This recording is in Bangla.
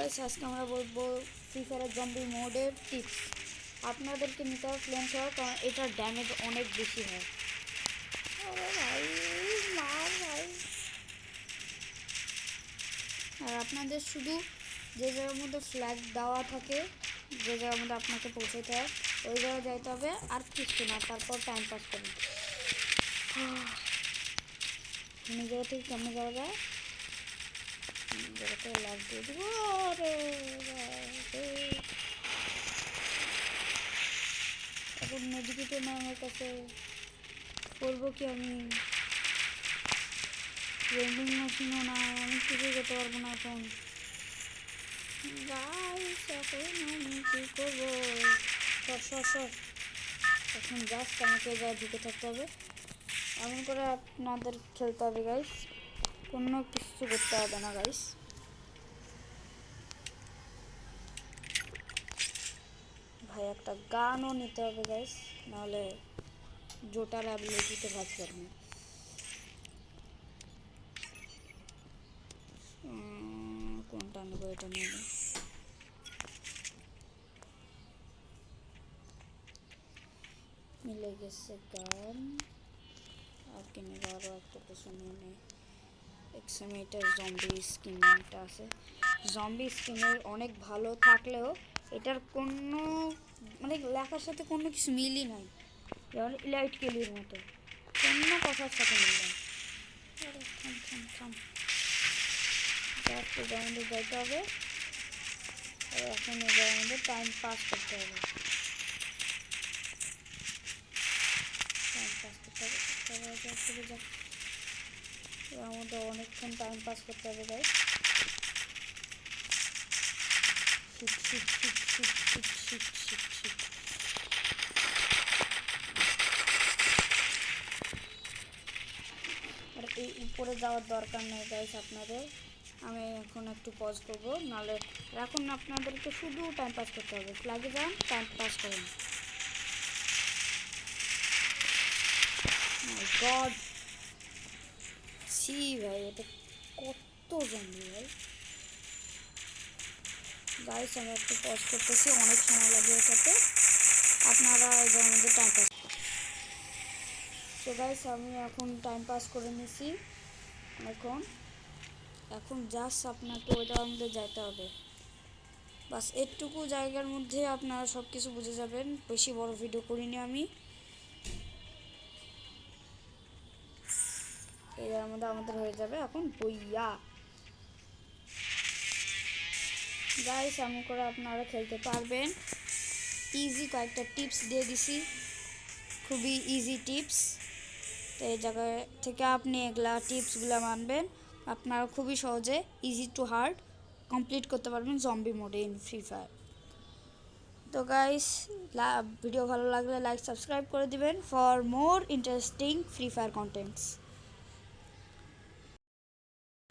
আজকে আমরা বলবো ফ্রি ফায়ার জম্বি মোডের টিপস। আপনাদেরকে নিতে হবে ফ্লেম থ্রোয়ার, কারণ এটার ড্যামেজ অনেক বেশি হয়। আর আপনাদের শুধু যে জায়গার মধ্যে ফ্ল্যাগ দেওয়া থাকে, যে জায়গার মধ্যে আপনাকে পৌঁছাতে হয়, ওই জায়গায় যাইতে হবে, আর কিছু না। তারপর টাইম পাস করুন। জায়গা থেকে কেমন যাওয়া যায়, জায়গাতে লাভ দিয়ে দেবো। এখন মেডিকেটও না আমার কাছে, করবো কি আমি? ওয়েন্ডিং মেশিনও না, আমি কিছুই করতে পারবো না এখন। গাইস এখন আমি কী করবো? সর এখন জাস্ট আমাকে জায়গায় ঢুকে থাকতে হবে, এমন করে আপনাদের খেলতে হবে গাইস, কোনো কিছু করতে হবে না গাইস। ভাই একটা গানও নিতে হবে গাইস, নাহলে জোটার অ্যাবিলিটিতে কাজ করবে। কোনটা নেবো? এটা নেব। মিলে গেছে গান। আর কিনে আরও একটা কিছু নিয়ে নেই। এক্সামিটার জম্বি স্কিনটা আছে। জম্বি স্কিনের অনেক ভালো থাকলেও এটার কোনো মানে লেখার সাথে কোনো কিছু মিলই নাই, যেমন ইলাইট কেলির মতো কোনো কথার সাথে মিল নাই। জাস্ট আমাদের যাইতে হবে, এখন আমাদের টাইম পাস করতে হবে। আমাদের অনেকক্ষণ টাইম পাস করতে হবে গাইস। আর এই উপরে যাওয়ার দরকার নেই গাইস আপনাদের। আমি এখন একটু পজ করবো, নাহলে এখন আপনাদেরকে শুধু টাইম পাস করতে হবে। ফ্ল্যাগে যান, টাইম পাস করুন। মাই গড, সি ভাই এটা কত জম্বি ভাই। গাইস আমি একটু পজ করতেছি, অনেক সময় লাগে এটাতে। আপনারা আমাদের টাইম পাস। তো গাইস আমি এখন টাইম পাস করে নিছি। এখন জাস্ট আপনাকে ওইটার মধ্যে যেতে হবে, বাস এটুকু জায়গার মধ্যে আপনারা সব কিছু বুঝে যাবেন। বেশি বড় ভিডিও করিনি আমি। এর মধ্যে আমাদের হয়ে যাবে এখন বইয়া। গাইস এমন করে আপনারা খেলতে পারবেন। ইজি কয়েকটা টিপস দিয়ে দিছি, খুবই ইজি টিপস। তো এই জায়গা থেকে আপনি এগুলা টিপসগুলো মানবেন, আপনারা খুবই সহজে ইজি টু হার্ড কমপ্লিট করতে পারবেন জম্বি মোডে ইন ফ্রি ফায়ার। তো গাইস ভিডিও ভালো লাগলে লাইক সাবস্ক্রাইব করে দিবেন for more interesting free fire contents.